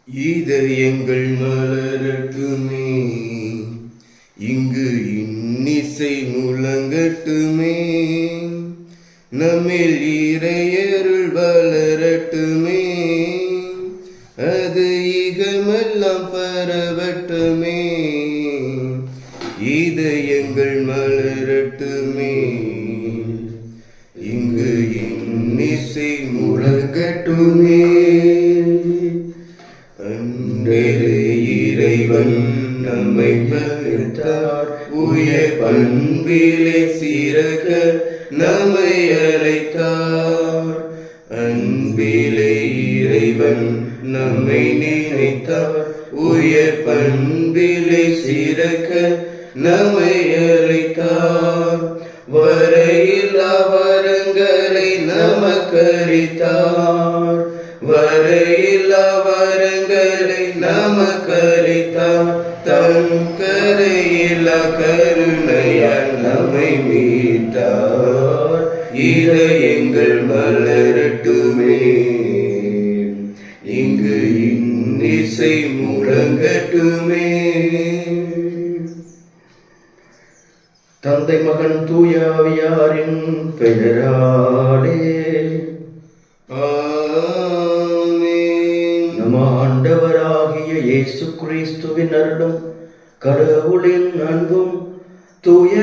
இதயங்கள் மலரட்டுமே, இங்கு இன்னிசை முழங்கட்டுமே, நம்மில் இறையருள் வளரட்டுமே, அது இகமெல்லாம் பரவட்டுமே. இதயங்கள் மலரட்டுமே, இங்கு இன்னிசை முழங்கட்டுமே. இறைவன் நம்மை படைத்தார், உயர் பண்பிலே சிறக்க நம்மை அழைத்தார். அன்பிலே இறைவன் நம்மை நினைத்தார், உயர் பண்பிலே சிறக்க நம்மை அழைத்தார். வரையில்லா வரங்களை நமக்களித்தார், வரையில்லா வரங்களை நமக்களித்தார். தன் கரையில்லா கருணையால் நம்மை மீட்டார். இதயங்கள் மலரட்டுமே, இங்கு இன்னிசை முழங்கட்டுமே. தந்தை மகன் தூய ஆவியாரின் பெயராலே நம் ஆண்டவராகிய இயேசு கிறிஸ்துவின் அருளும் கடவுளின் அன்பும் தூய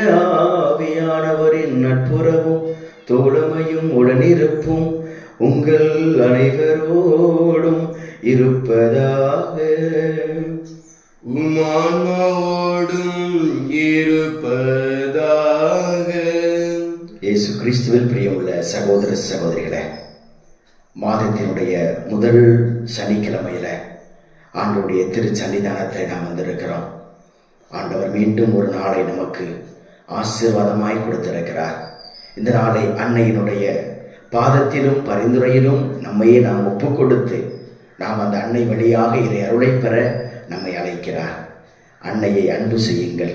ஆவியானவரின் நட்புறவும் தோழமையும் உடனிருப்பும் உங்கள் அனைவரோடும் இருப்பதாக. உமான்மாவோடும் இருப்பதாக. இயேசு கிறிஸ்துவில் பிரியமுள்ள சகோதர சகோதரிகளே, மாதத்தினுடைய முதல் சனிக்கிழமையில ஆண்டவருடைய திருச்சன்னிதானத்தில் நாம் வந்திருக்கிறோம். ஆண்டவர் மீண்டும் ஒரு நாளை நமக்கு ஆசீர்வாதமாய் கொடுத்திருக்கிறார். இந்த நாளை அன்னையினுடைய பாதத்திலும் பரிந்துரையிலும் நம்மையே நாம் ஒப்பு கொடுத்து நாம் அந்த அன்னை வழியாக இறை அருளை பெற நம்மை அழைக்கிறார். அன்னையை அன்பு செய்யுங்கள்,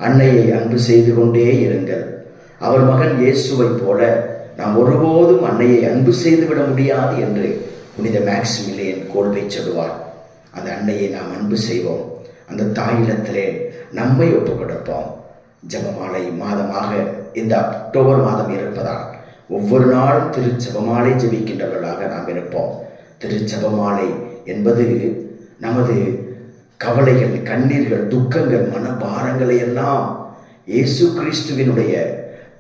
அன்னையை அன்பு செய்து கொண்டே இருங்கள். அவர் மகன் இயேசுவை போல நாம் ஒருபோதும் அன்னையை அன்பு செய்துவிட முடியாது என்று புனித மேக்சிமிலியன் கோல்பை சொல்லுவார். அந்த அன்னையை நாம் அன்பு செய்வோம், அந்த தாயிடத்திலே நம்மை ஒப்பு கொடுப்போம். ஜெபமாலை மாதமாக இந்த அக்டோபர் மாதம் இருப்பதால் ஒவ்வொரு நாளும் திருச்செபமாலை ஜெபிக்கின்றவர்களாக நாம் இருப்போம். திருச்செபமாலை என்பது நமது கவலைகள், கண்ணீர்கள், துக்கங்கள், மனபாரங்களை எல்லாம் இயேசு கிறிஸ்துவினுடைய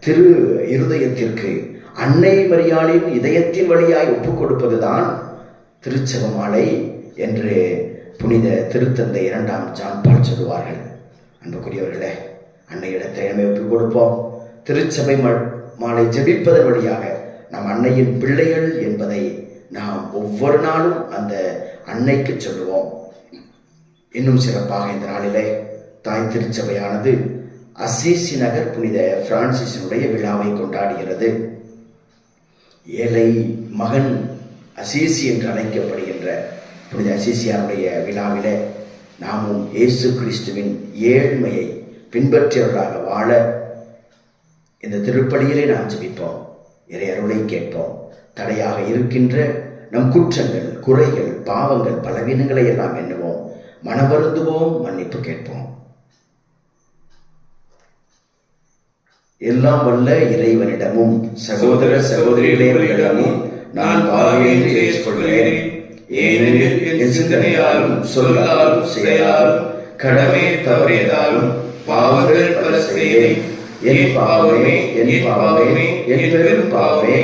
திரு இருதயத்திற்கு அன்னை மரியாளின் இதயத்தின் வழியாய் ஒப்புக் கொடுப்பதுதான் திருச்செபமாலை என்று புனித திருத்தந்தை 2ஆம் ஜான் பால் சொல்லுவார்கள். அன்புக்குரியவர்களே, அன்னையிடத்தை நம்மை ஒப்புக் கொடுப்போம். திருச்சபை மாலை ஜெபிப்பதன் வழியாக நம் அன்னையின் பிள்ளைகள் என்பதை நாம் ஒவ்வொரு நாளும் அந்த அன்னைக்கு சொல்லுவோம். இன்னும் சிறப்பாக இந்த நாளிலே தாய் திருச்சபையானது அசீசி நகர் புனித பிரான்சிஸினுடைய விழாவை கொண்டாடுகிறது. ஏழை மகன் அசீசி என்று அழைக்கப்படுகின்ற புனித அசீசியாருடைய விழாவிலே நாமும் இயேசு கிறிஸ்துவின் ஏழ்மையை பின்பற்றியவர்களாக வாழ இந்த திருப்பலியிலே நாம் ஜெபிப்போம். இறை அருளை கேட்போம். தடையாக இருக்கின்ற நம் குற்றங்கள், குறைகள், பாவங்கள், பலவீனங்களை எல்லாம் எண்ணுவோம், மனவருந்துவோம், மன்னிப்பு கேட்போம். எல்லாம் வல்ல இறைவனிடமும் சகோதர சகோதரிகளிடமும் நான் பாவியென்று ஏற்றுக்கொள்கிறேன். ஏனெனில் என் சிந்தனையாலும் சொல்லாலும் செயலாலும் கடமை தவறியதாலும் பாவங்கள் பல செய்தேன். என் பாவமே, என் பாவமே, என் பெரும் பாவமே.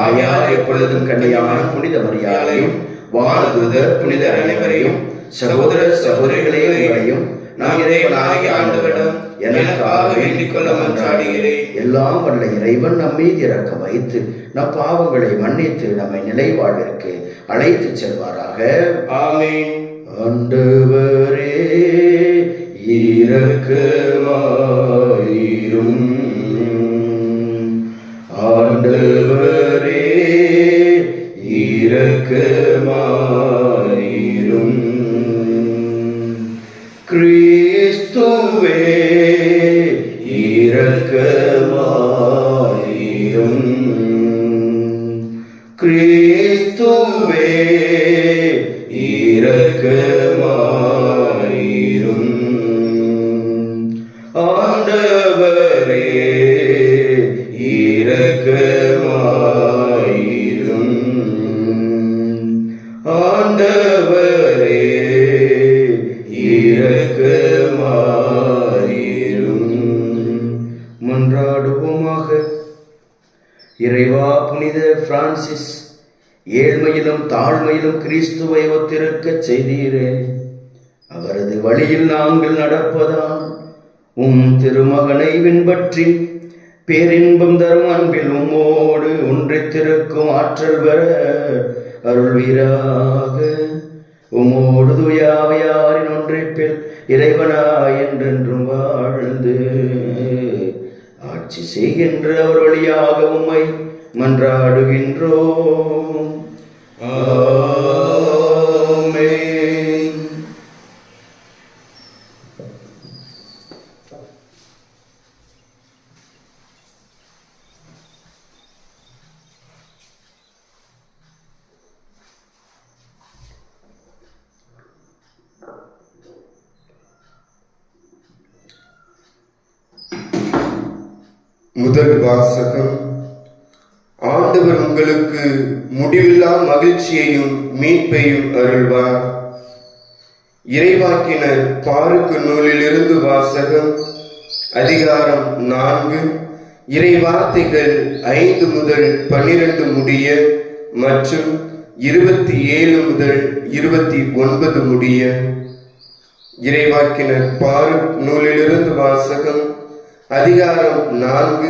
ஆயார் எப்பொழுதும் கன்னியான புனித மரியாதையும் வானதூதர் புனிதர் அனைவரையும் சகோதர சகோதரிகளையும் நான் இறைவனாகிய ஆண்டவரிடம் எனக்காக வேண்டிக் கொள்ள மன்றாடுகிறேன். எல்லாம் வல்ல இறைவன் நம் மீது இரக்க வைத்து நம் பாவங்களை மன்னித்து நம்மை நிலை வாழ்விற்கு அழைத்து செல்வாராக. ஆமென். ஆண்டவரே இரக்கமாயிரும். ஆண்டவரே இரக்கமாயிரும். கிறிஸ்துவே இரக்கமாயிரும். கிறிஸ்துவே இரக்கமாயிரும். இரக்கமாயிரும். ஆண்டவரே இரக்கமாயிரும். ஆண்டவரே இரக்கமாயிரும். மன்றாடுவோமாக. இறைவா, புனித பிரான்சிஸ் ஏழ்மையிலும் தாழ்மையிலும் கிறிஸ்துவை ஒத்திருக்கச் செய்தீரே. அவரது வழியில் நாங்கள் நடப்பதால் திருமகனை பின்பற்றி பேரின்பம் தரும் அன்பில் உம்மோடு ஒன்றித்திருக்கும் ஆற்றல் பெற அருள்வீராக. உம்மோடு தூயாவையாரின் ஒன்றிப்பில் இறைவனாய் என்றென்றும் வாழ்ந்து ஆட்சி செய்கின்ற அவர் வழியாக உம்மை மன்றாடுகின்றோம். ஆமென். முதல் வாசகம். ஆண்டவர் உங்களுக்கு முடிவில்லா மகிழ்ச்சியையும் மீட்பையும் அருள்வார். இறைவாக்கினர் பாருக்கு நூலிலிருந்து வாசகம். அதிகாரம் 4, இறை வார்த்தைகள் 5 முதல் 12 முடிய மற்றும் 27 முதல் 29 முடிய. இறைவாக்கினர் பாருக்கு நூலிலிருந்து வாசகம். அதிகாரம் 4,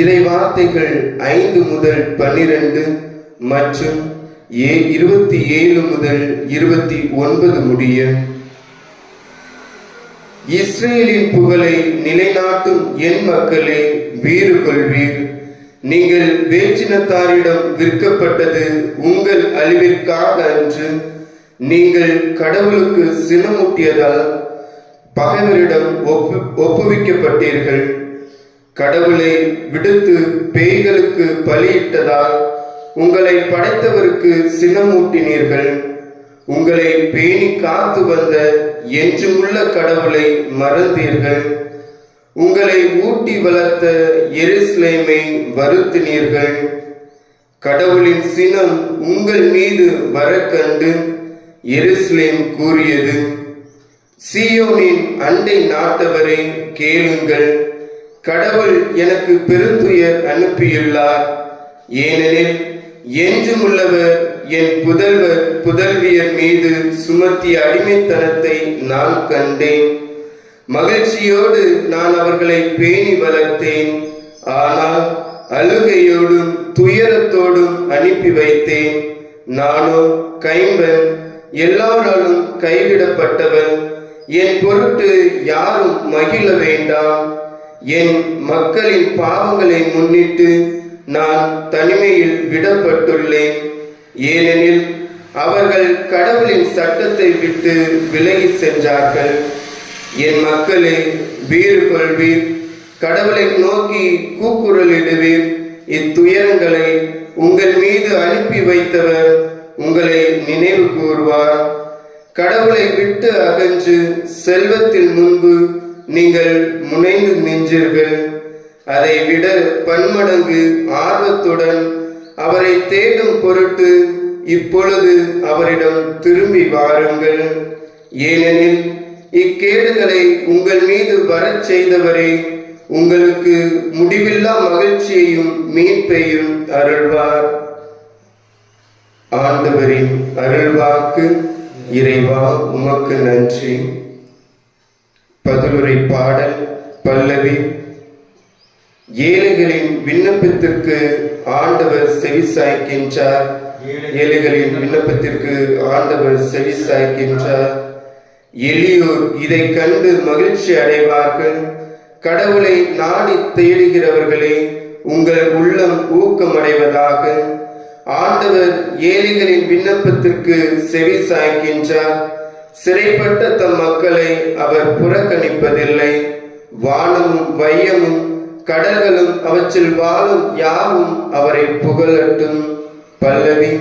இறை வார்த்தைகள் 5 முதல் 12 மற்றும் 27 முதல் 29 முடிய. இஸ்ரேலின் புகழை நிலைநாட்டும் என் மக்களே, வீறு கொள்வீர். நீங்கள் வேற்றினத்தாரிடம் விற்கப்பட்டது உங்கள் அழிவிற்காக அன்று. நீங்கள் கடவுளுக்கு சினமூட்டியதால் பகைவரிடம் ஒப்புவிக்கப்பட்டீர்கள். கடவுளை விடுத்து பேய்களுக்கு பலியிட்டதால் உங்களை படைத்தவருக்கு சினமூட்டினீர்கள். உங்களை பேணி காத்து வந்த என்றுமுள்ள கடவுளை மறந்தீர்கள். உங்களை ஊட்டி வளர்த்த எருசலேமை வருத்தினீர்கள். கடவுளின் சினம் உங்கள் மீது வர கண்டு எருசலேம் கூறியது, சீயோனின் அண்டை நாட்டவரை கேளுங்கள், கடவுள் எனக்கு பெருந்துயர் அனுப்பியுள்ளார். ஏனெனில் என்றுமுள்ளவர் என் புதல்வர் புதல்வியர் மீது சுமத்திய அடிமைத்தனத்தை நான் கண்டேன். மகிழ்ச்சியோடு நான் அவர்களை பேணி வளர்த்தேன். ஆனால் அழுகையோடும் துயரத்தோடும் அனுப்பி வைத்தேன். நானோ கைம்பன், எல்லாராலும் கைவிடப்பட்டவன். என் பொருட்டு யாரும் மகிழ வேண்டாம். என் மக்களின் பாவங்களை முன்னிட்டு நான் தனிமையில் விடப்பட்டுள்ளேன். ஏனெனில் அவர்கள் கடவுளின் சட்டத்தை விட்டு விலகி சென்றார்கள். என் மக்களே, வீறு கொள்வீர். கடவுளை நோக்கி கூக்குரலிடுவீர். இத்துயரங்களை உங்கள் மீது அனுப்பி வைத்தவர் உங்களை நினைவு கூர்வார். கடவுளை விட்டு அகன்று செல்வத்தில் முன்பு நீங்கள் முனைந்து நின்றீர்கள். அதை விட பன்மடங்கு ஆர்வத்துடன் அவரை தேடும் பொருட்டு இப்பொழுது அவரிடம் திரும்பி வாருங்கள். ஏனெனில் இக்கேடுகளை உங்கள் மீது வரச் செய்தவரே உங்களுக்கு முடிவில்லா மகிழ்ச்சியையும் மீட்பையும் அருள்வார். ஆண்டவரின் அருள்வாக்கு. இறைவா, உமக்கு நன்றி. பதிலுரை பாடல் பல்லவி. ஏழைகளின் விண்ணப்பத்திற்கு ஆண்டவர் செவிசாய்க்கின்றார். ஏழைகளின் விண்ணப்பத்திற்கு ஆண்டவர் செவிசாய்க்கின்றார். எளியோர் இதை கண்டு மகிழ்ச்சி அடைவார்கள். கடவுளை நாடி தேடுகிறவர்களே, உங்கள் உள்ளம் ஊக்கமடைவதாக. ஆண்டவர் ஏழைகளின் விண்ணப்பத்திற்கு செவி சாய்க்கின்றார். சிறைப்பட்ட தம் மக்களை அவர் புறக்கணிப்பதில்லை. வானமும் வையமும் கடல்களும் அவற்றில் வாழும் யாவும் அவரை புகழட்டும். பல்லவி.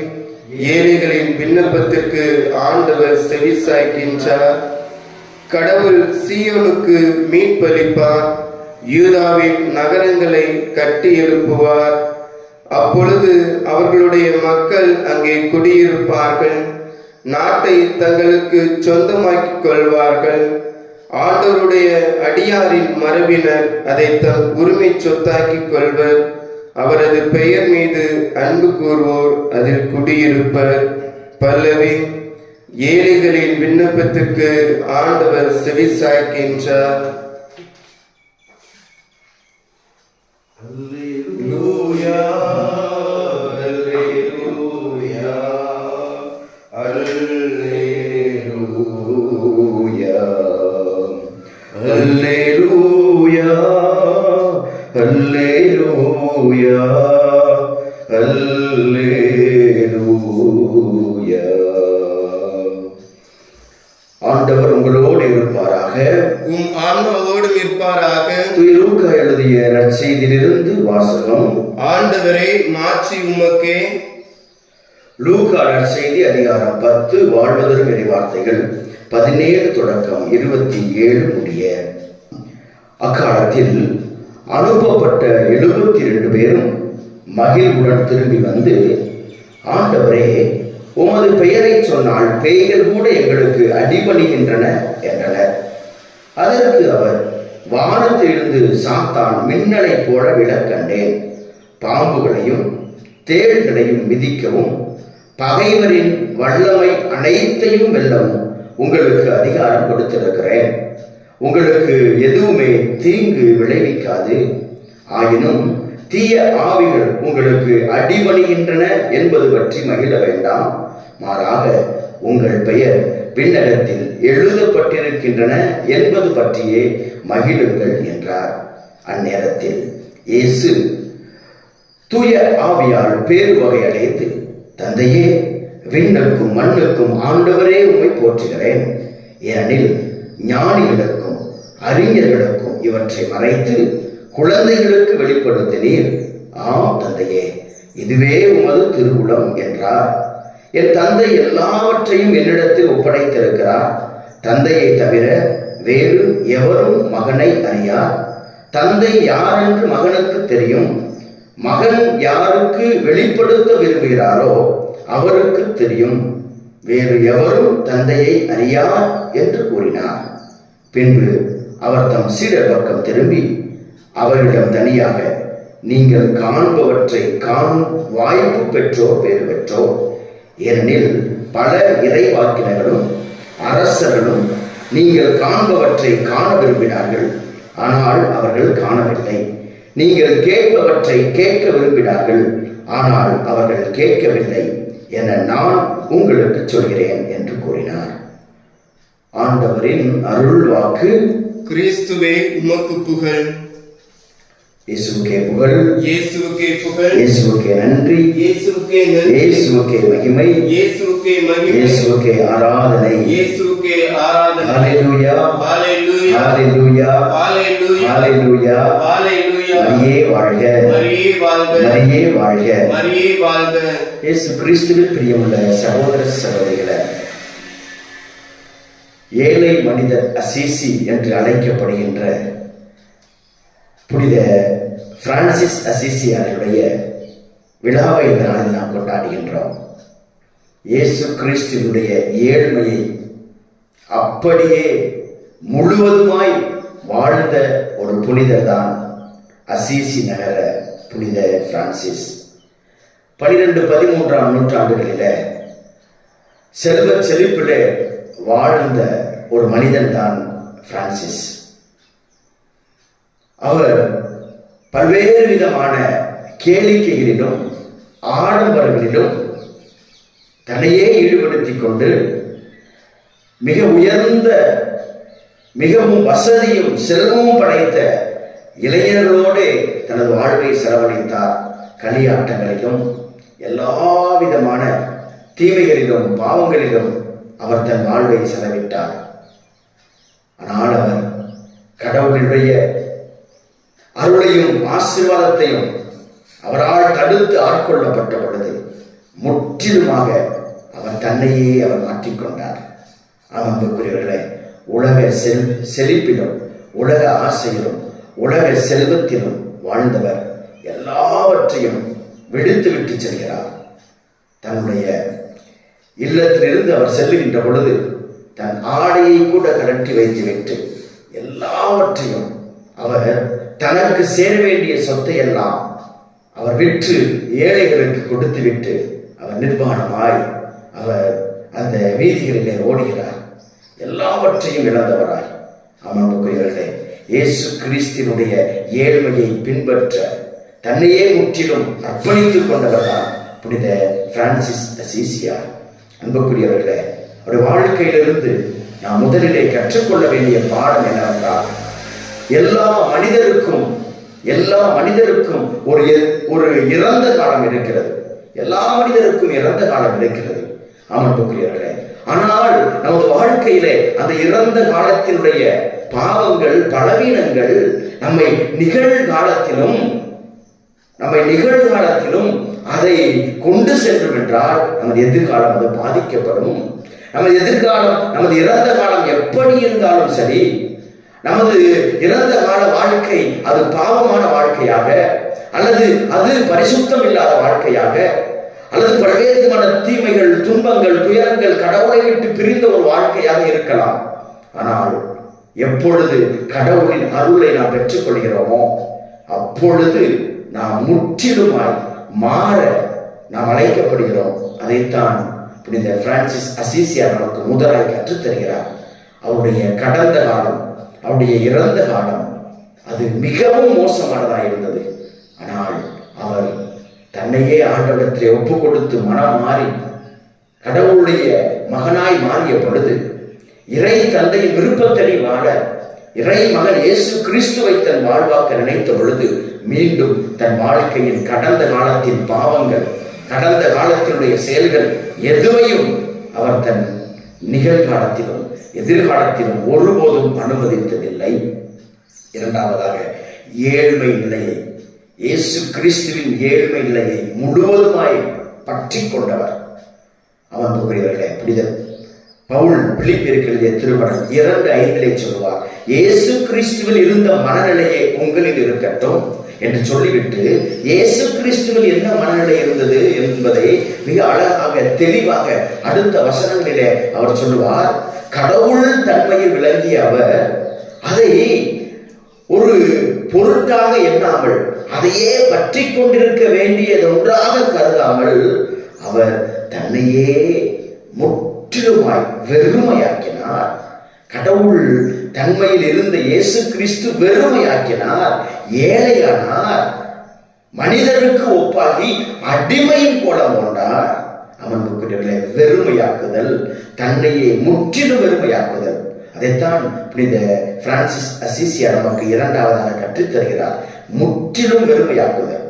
ஏழைகளின் விண்ணப்பத்திற்கு ஆண்டவர் செவிசாய்க்கின்றார். கடவுள் சீயோனுக்கு மீட்பளிப்பார், யூதாவின் நகரங்களை கட்டி எழுப்புவார். அப்பொழுது அவர்களுடைய மக்கள் அங்கே குடியிருப்பார்கள், நாட்டை தங்களுக்கு சொந்தமாக்கிக் கொள்வார்கள். ஆண்டவருடைய அடியாரின் மரபினர் அதை தம் உரிமை சொத்தாக்கிக் கொள்வர். அவரது பெயர் மீது அன்பு கூறுவோர் அதில் குடியிருப்பர். பல்லவி. ஏழைகளின் விண்ணப்பத்திற்கு ஆண்டவர் செவிசாய்க்கின்றார். அல்லேலூயா, அல்லேலூயா, அல்லேலூயா, அல்லேலூயா, அல்லேலூயா, அல்லேலூயா. ஆண்டவர் உங்களோடு இருப்பாராக. உம் ஆன்மாவோடும் இருப்பாராக. தூய லூக்கா எழுதிய நற்செய்தியிலிருந்து வாசகம். ஆண்டவரே, மாட்சி உமக்கே. லூக்கா நற்செய்தி அதிகாரம் 10 வாழ்வதரும் இறைவார்த்தைகள் 17 தொடக்கம் 27 முடிய. அக்காலத்தில் அனுப்பப்பட்ட 72 பேரும் மகிழ்வுடன் திரும்பி வந்து, ஆண்டவரே, உமது பெயரை சொன்னால் பேய்கள் கூட எங்களுக்கு அடிபணிகின்றன என்றனர். அதற்கு அவர், வானத்திலிருந்து சாத்தான் மின்னலை போல விழக் கண்டேன். பாம்புகளையும் தேள்களையும் மிதிக்கவும் பகைவரின் வல்லமை அனைத்தையும் வெல்லவும் உங்களுக்கு அதிகாரம் கொடுத்திருக்கிறேன். உங்களுக்கு எதுவுமே தீங்கு விளைவிக்காது. ஆயினும் தீய ஆவிகள் உங்களுக்கு அடிபணிகின்றன என்பது பற்றி மகிழ வேண்டாம். மாறாக உங்கள் பெயர் விண்ணகத்தில் எழுதப்பட்டிருக்கின்றன என்பது பற்றியே மகிழுங்கள் என்றார். அந்நேரத்தில் இயேசு தூய ஆவியால் பேருவகை அடைந்து, தந்தையே, விண்ணுக்கும் மண்ணுக்கும் ஆண்டவரே உம்மை போற்றுகிறேன். ஏனெனில் ஞானிகளுக்கும் அறிஞர்களுக்கும் இவற்றை மறைத்து குழந்தைகளுக்கு வெளிப்படுத்தினீர். ஆம் தந்தையே, இதுவே உமது திருவுளம் என்றார். என் தந்தை எல்லாவற்றையும் என்னிடத்தில் ஒப்படைத்திருக்கிறார். தந்தையை தவிர வேறு எவரும் மகனை அறியார். தந்தை யார் என்று மகனுக்கு தெரியும். மகன் யாருக்கு வெளிப்படுத்த விரும்புகிறாரோ அவருக்கு தெரியும். வேறு எவரும் தந்தையை அறியார் என்று கூறினார். பின்பு அவர் தம் சீடர் பக்கம் திரும்பி அவரிடம் தனியாக, நீங்கள் காண்பவற்றை காணும் வாய்ப்பு பெற்றோர் பேறு பெற்றோர். ஏனெனில் பல இறைவாக்கினர்களும் அரசர்களும் நீங்கள் காண்பவற்றை காண விரும்பினார்கள், ஆனால் அவர்கள் காணவில்லை. நீங்கள் கேட்பவற்றை கேட்க விரும்பினார்கள், ஆனால் அவர்கள் கேட்கவில்லை என நான் உங்களுக்கு சொல்கிறேன் என்று கூறினார். ஆண்டவரின் அருள் வாக்கு. கிறிஸ்துவே உமக்கு புகழ். இயேசுவுக்கே புகழ். இயேசுவுக்கே புகழ். இயேசுவுக்கே நன்றி. இயேசுவுக்கே நன்றி. இயேசுவுக்கே மகிமை. இயேசுவுக்கே மகிமை. இயேசுவுக்கே ஆராதனை. இயேசுவுக்கே ஆராதனை. ஹalleluya, ஹalleluya, ஹalleluya, ஹalleluya, ஹalleluya, ஹalleluya. மரியே வாழ்க, மரியே வாழ்க, மரியே வாழ்க. மரியே வாழ்க. இயேசு கிறிஸ்துவில் பிரியமுள்ள சகோதர சகோதரிகளே, ஏழை மனிதர் அசீசி என்று அழைக்கப்படுகின்ற புனித பிரான்சிஸ் அசீசியாருடைய விழாவை இந்த நாளில் நாம் கொண்டாடுகின்றோம். இயேசு கிறிஸ்துவினுடைய ஏழ்மையை அப்படியே முழுவதுமாய் வாழ்ந்த ஒரு புனிதர் தான் அசீசி நகர புனித பிரான்சிஸ். 12-13ஆம் நூற்றாண்டுகளில செல்வ செழிப்பிலே வாழ்ந்த ஒரு மனிதன் தான் பிரான்சிஸ். அவர் பல்வேறு விதமான கேளிக்கைகளிலும் ஆடம்பரங்களிலும் தன்னையே ஈடுபடுத்திக் கொண்டு மிக உயர்ந்த, மிகவும் வசதியும் செல்வமும் படைத்த இளைஞர்களோடு தனது வாழ்வை செலவழித்தார். களியாட்டங்களிலும் எல்லா விதமான தீமைகளிலும் பாவங்களிலும் அவர் தன் வாழ்வை செலவிட்டார். ஆனால் அவர் கடவுளுடைய அருளையும் ஆசீர்வாதத்தையும் அவரால் தடுத்து ஆட்கொள்ளப்பட்ட பொழுது முற்றிலுமாக அவர் தன்னையே அவர் மாற்றிக்கொண்டார். அன்புக்குரியவர்களே, உலக செழிப்பிலும் உலக ஆசையிலும் உலக செல்வத்திலும் வாழ்ந்தவர் எல்லாவற்றையும் விடுத்து விட்டு செல்கிறார். தன்னுடைய இல்லத்திலிருந்து அவர் செல்லுகின்ற பொழுது தன் ஆடையை கூட கழற்றி வைத்துவிட்டு எல்லாவற்றையும் அவர் தனக்கு சேர வேண்டிய சொத்தை எல்லாம் அவர் விற்று ஏழைகளுக்கு கொடுத்துவிட்டு அவர் நிர்வாணமாய் அவர் அந்த வீதிகளிலே ஓடுகிறார். எல்லாவற்றையும் இழந்தவராய். அன்புக்குரியவர்களே, இயேசு கிறிஸ்தினுடைய ஏழ்மையை பின்பற்ற தன்னையே முற்றிலும் அர்ப்பணித்துக் கொண்டவர்தான் புனித பிரான்சிஸ் அசீசியார். அன்புக்குரியவர்களே, அவருடைய வாழ்க்கையிலிருந்து நாம் முதலிலே கற்றுக்கொள்ள வேண்டிய பாடம் என்னவென்றால், எல்லா மனிதருக்கும் ஒரு இறந்த காலம் இருக்கிறது. எல்லா மனிதருக்கும் இறந்த காலம் இருக்கிறது. அன்புக்குரியவர்களே, ஆனால் நமது வாழ்க்கையிலே அந்த இறந்த காலத்தினுடைய பாவங்கள், பலவீனங்கள் நம்மை நிகழ்காலத்திலும் அதை கொண்டு சென்றும் என்றால் நமது எதிர்காலம் அது பாதிக்கப்படும். நமது எதிர்காலம், நமது இறந்த காலம் எப்படி இருந்தாலும் சரி, நமது இறந்த கால வாழ்க்கை அது பாவமான வாழ்க்கையாக, அல்லது அது பரிசுத்தம் இல்லாத வாழ்க்கையாக, அல்லது பல்வேறு விதமான தீமைகள், துன்பங்கள், துயரங்கள், கடவுளை விட்டு பிரிந்த ஒரு வாழ்க்கையாக இருக்கலாம். ஆனால் எப்பொழுது கடவுளின் அருளை நாம் பெற்றுக் கொள்கிறோமோ அப்பொழுது நாம் முற்றிலுமாய் மாற நாம் அழைக்கப்படுகிறோம். அதைத்தான் புனித பிரான்சிஸ் அசீசியார் நமக்கு முதலாய் கற்றுத்தருகிறார். அவருடைய கடந்த காலம், அவருடைய இறந்த காலம் அது மிகவும் மோசமானதாக இருந்தது. ஆனால் அவர் தன்னையே ஆண்டவரிடத்திலே ஒப்பு கொடுத்து மனம் மாறி கடவுளுடைய மகனாய் மாறிய பொழுது, இறை தந்தையின் விருப்பத்தடி வாழ இறை மகன் இயேசு கிறிஸ்துவை தன் வாழ்வாக்க நினைத்த பொழுது மீண்டும் தன் வாழ்க்கையின் கடந்த காலத்தின் பாவங்கள், கடந்த காலத்தினுடைய செயல்கள் எதுவையும் அவர் தன் நிகழ்காலத்திலும் எதிர்காலத்திலும் ஒருபோதும் அனுமதித்ததில்லை. இரண்டாவதாக, ஏழ்மை நிலையை, இயேசு கிறிஸ்துவின் ஏழ்மை நிலையை முழுவதுமாய் பற்றி கொண்டவர். அன்புக்குரியவர்களே, புனித பவுல் பிலிப்பியருக்கு எழுதிய திருமணம் 2:5 சொல்லுவார், இயேசு கிறிஸ்துவில் இருந்த மனநிலையை உங்களில் இருக்கட்டும் என்று சொல்லிவிட்டு, இயேசு கிறிஸ்துவில் என்ன மனநிலை இருந்தது என்பதை மிக அழகாக தெளிவாக அடுத்த வசனங்களிலே அவர் சொல்லுவார். கடவுள் தன்மையில் விளங்கிய அவர் அதை ஒரு பொருட்டாக எண்ணாமல், அதையே பற்றி கொண்டிருக்க வேண்டியது ஒன்றாக கருதாமல், அவர் தன்னையே முற்றிலுமாய் வெறுமையாக்கினார். கடவுள் தன்மையில் இருந்த இயேசு கிறிஸ்து வெறுமையாக்கினார், ஏழையானார், மனிதருக்கு ஒப்பாகி அடிமையின் கோலம் கொண்டார். அன்புக்குரியவர்களே, வெறுமையாக்குதல், தன்னையே முற்றிலும் வெறுமையாக்குதல், அதைத்தான் புனித பிரான்சிஸ் அசீசியார் நமக்கு இரண்டாவதாக கற்றுத்தருகிறார். முற்றிலும் வெறுமையாக்குதல்,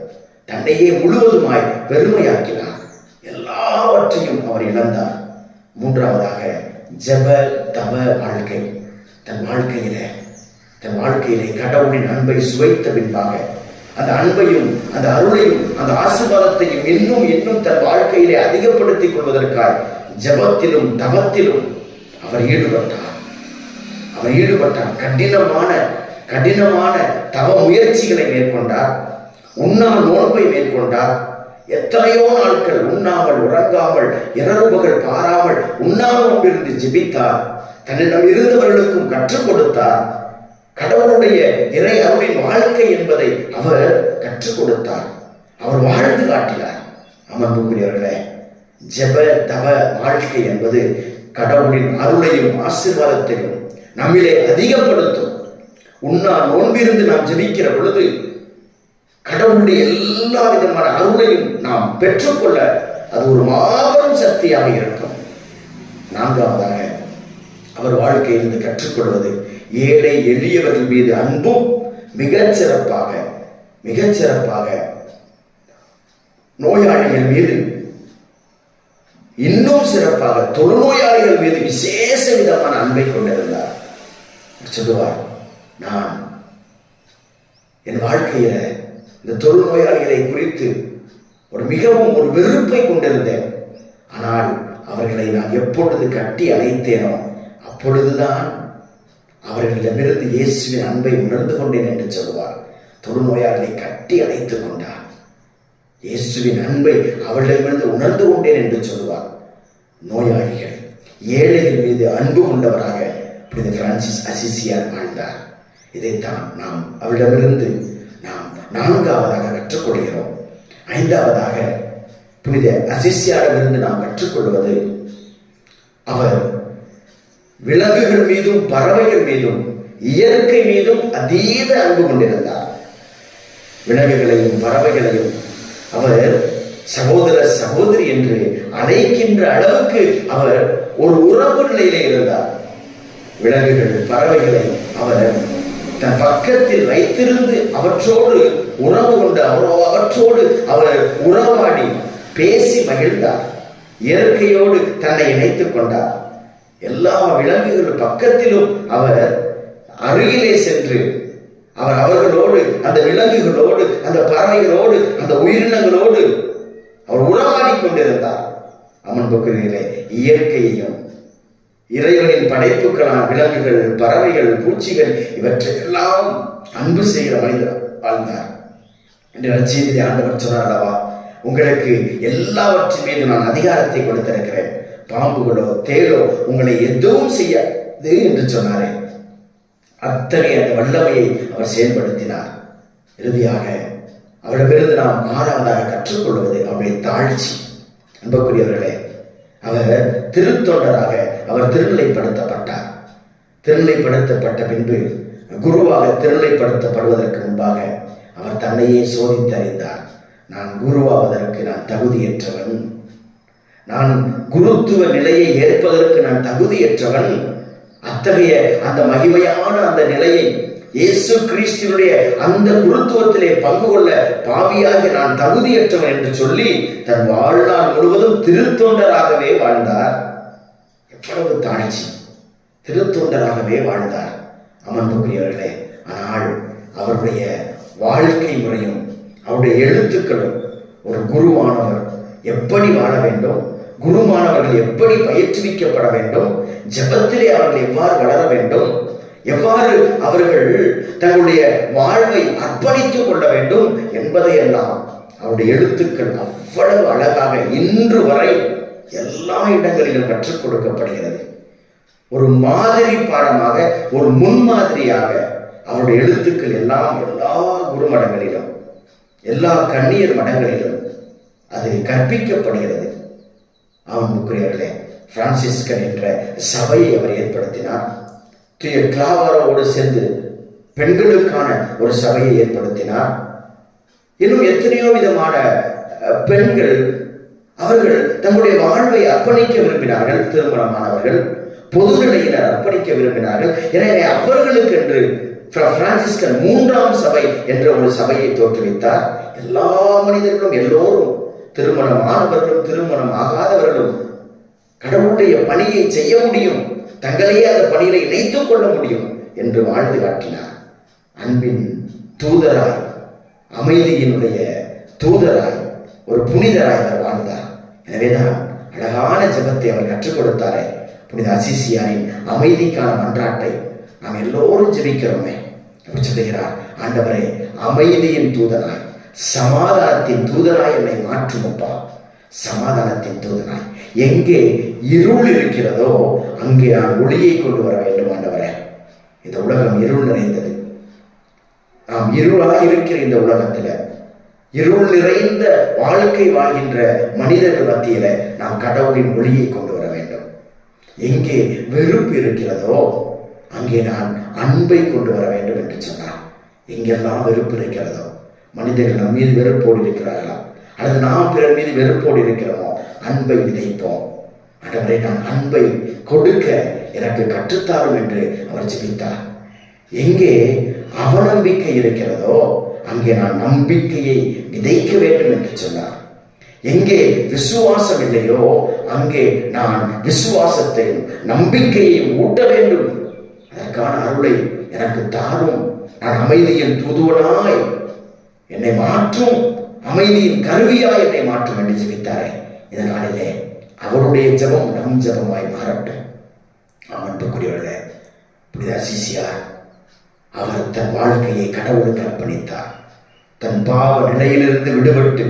தன்னையே முழுவதுமாய் வெறுமையாக்கினார், எல்லாவற்றையும் அவர் இழந்தார். மூன்றாவதாக, ஜெப தவ வாழ்க்கை. தன் வாழ்க்கையிலே கடவுளின் அன்பை சுவைத்த பின்பாக அந்த அன்பையும் அந்த அருளையும் அந்த ஆசீர்வாதத்தையும் இன்னும் தன் வாழ்க்கையிலே அதிகப்படுத்திக் கொள்வதற்காக ஜெபத்திலும் தவத்திலும் அவர் ஈடுபட்டார். கடினமான தவ முயற்சிகளை மேற்கொண்டார். உண்ணா நோன்பை மேற்கொண்டார். எத்தனையோ நாட்கள் உண்ணாமல் உறங்காமல் இரவுகள் பாராமல் உண்ணாமல் இருந்து ஜெபித்தார். தன்னிடம் இருந்தவர்களுக்கும் கற்றுக் கொடுத்தார். கடவுளுடைய இறை அருளின் வாழ்க்கை என்பதை அவர் கற்றுக் கொடுத்தார். அவர் வாழ்ந்து காட்டினார். அன்புக்குரியவர்களே, ஜெப தவ வாழ்க்கை என்பது கடவுளின் அருளையும் ஆசீர்வாதத்தையும் நம்மிலே அதிகப்படுத்தும். உண்ணா நோன்பிருந்து நாம் ஜெபிக்கிற பொழுது கடவுளுடைய எல்லா விதமான அருளையும் நாம் பெற்றுக்கொள்ள அது ஒரு மாபெரும் சக்தியாக இருக்கும். நான்காவதாக, அவர் வாழ்க்கையிலிருந்து கற்றுக்கொள்வது ஏழை எளியவர்கள் மீது அன்பும் மிகச்சிறப்பாக நோயாளிகள் மீது, இன்னும் சிறப்பாக தொழுநோயாளிகள் மீது விசேஷ விதமான அன்பை கொண்டிருந்தார். சொல்லுவார், நான் என் வாழ்க்கையில இந்த தொழுநோயாளிகளை குறித்து மிகவும் ஒரு வெறுப்பை கொண்டிருந்தேன். ஆனால் அவர்களை நான் எப்பொழுது கட்டி அணைத்தேனோ அப்பொழுதுதான் அவர்களிடமிருந்து இயேசுவின் அன்பை உணர்ந்து கொண்டேன் என்று சொல்வார். தொழுநோயாளர்களை கட்டி அணைத்துக் கொண்டார். இயேசுவின் அன்பை அவர்களிடமிருந்து உணர்ந்து கொண்டேன் என்று சொல்வார். நோயாளிகள், ஏழைகள் மீது அன்பு கொண்டவராக புனித பிரான்சிஸ் அசிசியார் வாழ்ந்தார். இதைத்தான் நாம் அவரிடமிருந்து நாம் 4ஆவதாக கற்றுக்கொள்கிறோம். 5ஆவதாக புனித அசிசியாரிடமிருந்து நாம் கற்றுக்கொள்வது, அவர் விலங்குகள் மீதும் பறவைகள் மீதும் இயற்கை மீதும் அதீத அன்பு கொண்டிருந்தார். விலங்குகளையும் பறவைகளையும் அவர் சகோதர சகோதரி என்று அழைக்கின்ற அளவுக்கு அவர் ஒரு உறவு நிலையிலே இருந்தார். விலங்குகள் பறவைகளை அவர் தன் பக்கத்தில் வைத்திருந்து அவற்றோடு உறவு கொண்டு அவற்றோடு அவர் உறவாடி பேசி மகிழ்ந்தார். இயற்கையோடு தன்னை இணைத்துக் கொண்டார். எல்லா விலங்குகள் பக்கத்திலும் அவர் அருகிலே சென்று அவர்களோடு, அந்த விலங்குகளோடு, அந்த பறவைகளோடு, அந்த உயிரினங்களோடு அவர் உறவாடி கொண்டிருந்தார். அமன்புக்குரியிலே இயற்கையையும் இறைவனின் படைப்புகளான விலங்குகள், பறவைகள், பூச்சிகள் இவற்றையெல்லாம் அன்பு செய்கிற மனிதர் வாழ்ந்தார் என்று நற்செய்தியிலே ஆண்டவர் சொன்னார் அல்லவா, உங்களுக்கு எல்லாவற்றின் மீது நான் அதிகாரத்தை கொடுத்திருக்கிறேன், பாம்புகளோ தேளோ உங்களை எதுவும் செய்யாது என்று சொன்னாரே. அத்தகைய அந்த வல்லமையை அவர் செயல்படுத்தினார். இறுதியாக அவரிடமிருந்து நாம் 6ஆவதாக கற்றுக்கொள்வது அவருடைய தாழ்ச்சி. அன்புக்குரியவர்களே, அவர் திருத்தொண்டராக அவர் திருநிலைப்படுத்தப்பட்டார். திருநிலைப்படுத்தப்பட்ட பின்பு குருவாக திருநிலைப்படுத்தப்படுவதற்கு முன்பாக அவர் தன்னையே சோதித்தறிந்தார். நான் குருவாவதற்கு நான் தகுதியற்றவன், நான் குருத்துவ நிலையை ஏற்பதற்கு நான் தகுதியற்றவன். அத்தகைய அந்த மகிமையான அந்த நிலையை, இயேசு கிறிஸ்துவினுடைய அந்த குருத்துவத்திலே பங்கு கொள்ள பாவியாக நான் தகுதியற்றவன் என்று சொல்லி தன் வாழ்நாள் முழுவதும் திருத்தொண்டராகவே வாழ்ந்தார். எவ்வளவு தாழ்ச்சி! திருத்தொண்டராகவே வாழ்ந்தார் அமர்ந்துக்குரியவர்களே. ஆனால் அவருடைய வாழ்க்கை முறையும் அவருடைய எழுத்துக்களும், ஒரு குருவானவர் எப்படி வாழ வேண்டும், குருமானவர்கள் எப்படி பயிற்றுவிக்கப்பட வேண்டும், ஜெபத்திலே அவர்கள் எவ்வாறு வளர வேண்டும், எவ்வாறு அவர்கள் தங்களுடைய வாழ்வை அர்ப்பணித்துக் கொள்ள வேண்டும் என்பதையெல்லாம் அவருடைய எழுத்துக்கள் அவ்வளவு அழகாக இன்று வரை எல்லா இடங்களிலும் கற்றுக் கொடுக்கப்படுகிறது. ஒரு மாதிரி பாடமாக, ஒரு முன்மாதிரியாக அவருடைய எழுத்துக்கள் எல்லாம் எல்லா குருமடங்களிலும், எல்லா கன்னியர் மடங்களிலும் அது கற்பிக்கப்படுகிறது. அன்புக்குரியவர்களே, பிரான்சிஸ்கன் என்ற சபையை அவர் ஏற்படுத்தினார். கிளாவரோடு சேர்ந்து பெண்களுக்கான ஒரு சபையை ஏற்படுத்தினார். இன்னும் எத்தனையோ விதமான பெண்கள் அவர்கள் தங்களுடைய வாழ்வை அர்ப்பணிக்க விரும்பினார்கள். திருமணமானவர்கள், பொதுநிலையினர் அர்ப்பணிக்க விரும்பினார்கள். எனவே அவர்களுக்கு என்று பிரான்சிஸ்கன் 3ஆம் சபை என்ற ஒரு சபையை தோற்றுவித்தார். எல்லா மனிதர்களும், எல்லோரும், திருமணமானவர்களும் திருமணம் ஆகாதவர்களும் கடவுளுடைய பணியை செய்ய முடியும், தங்களையே அந்த பணியை இணைத்துக் கொள்ள முடியும் என்று வாழ்ந்து காட்டினார். அன்பின் தூதராய், அமைதியினுடைய தூதராய், ஒரு புனிதராய் அவர் வாழ்ந்தார். எனவேதான் அழகான ஜெபத்தை அவர் கற்றுக் கொடுத்தாரே, புனித அசிசியாரின் அமைதிக்கான மன்றாட்டை நாம் எல்லோரும் ஜெபிக்கிறோமே. அப்படி சொல்லுகிறார், ஆண்டவரே, அமைதியின் தூதனாய், சமாதானத்தின் தூதனாய் என்னை மாற்றுமப்பா. சமாதானத்தின் தூதனாய், எங்கே இருள் இருக்கிறதோ அங்கே நான் ஒளியை கொண்டு வர வேண்டும் ஆண்டவரே. இந்த உலகம் இருள் நிறைந்தது. நாம் இருளாக இருக்கிற இந்த உலகத்துல, இருள் நிறைந்த வாழ்க்கை வாழ்கின்ற மனிதர்கள் மத்தியில நாம் கடவுளின் ஒளியை கொண்டு வர வேண்டும். எங்கே வெறுப்பு இருக்கிறதோ அங்கே நான் அன்பை கொண்டு வர வேண்டும் என்று சொன்னார். எங்கெல்லாம் வெறுப்பு இருக்கிறதோ, மனிதர்கள் நம் மீது வெறுப்போடு இருக்கிறார்களா, அல்லது நாம் பிறர் மீது வெறுப்போடு இருக்கிறோமோ, அன்பை விதைப்போம். ஆண்டவரே, நான் அன்பை கொடுக்க எனக்கு கற்றுத்தாரும் என்று அவர் ஜெபித்தார். எங்கே அவநம்பிக்கை இருக்கிறதோ அங்கே நான் நம்பிக்கையை விதைக்க வேண்டும் என்று சொன்னார். எங்கே விசுவாசம் இல்லையோ அங்கே நான் விசுவாசத்தையும் நம்பிக்கையையும் ஊட்ட வேண்டும். அதற்கான அருளை எனக்கு தாரும். நான் அமைதியின் தூதுவனாய் என்னை மாற்றும் அமைதியின் கருவியாய் என்னை மாற்றும் என்று ஜெபித்தாரே. இந்த நாளிலே அவருடைய ஜெபம் நம் ஜெபமாய் மாறட்டும். அன்புக்குரியவர்களே, புனித அசிசியார் அவர் தன் வாழ்க்கையை கடவுளுக்கு அர்ப்பணித்தார். தன் பாவ நிலையிலிருந்து விடுபட்டு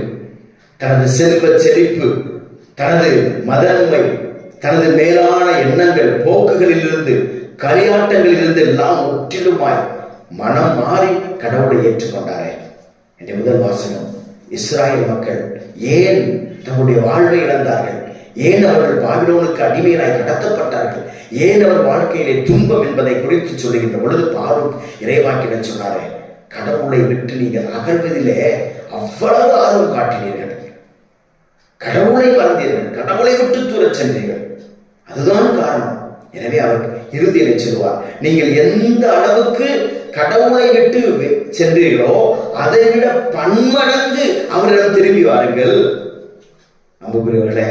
தனது செல்வ செழிப்பு, தனது மதன்மை, தனது மேலான எண்ணங்கள், போக்குகளிலிருந்து, களியாட்டங்களிலிருந்து எல்லாம் முற்றிலுமாய் மனம் மாறி கடவுளை ஏற்றுக்கொண்டாரே. என்ற முதல் வாசகம், இஸ்ராயல் மக்கள் ஏன் தங்களுடைய வாழ்வை இழந்தார்கள்? ஏன் அவர்கள் பாபிலோனுக்கு அடிமையாய் கடத்தப்பட்டார்கள்? ஏன் அவர் வாழ்க்கையிலே துன்பம் என்பதை குறித்து சொல்லுகின்ற பொழுது பாரூக் இறைவாக்கினர் சொன்னாரே, கடவுளை விட்டு நீங்கள் அகழ்வதிலே அவ்வளவு ஆர்வம் காட்டினீர்கள், கடவுளை மறந்தீர்கள், கடவுளை விட்டு தூரச் சென்றீர்கள், அதுதான் காரணம். எனவே அவர் இறுதியிலே சொல்வார், நீங்கள் எந்த அளவுக்கு கடவுளை விட்டு சென்றீர்களோ அதை விட பன்மடங்கு அவரிடம் திரும்பி வாருங்கள். அன்புக்குரியவர்களே,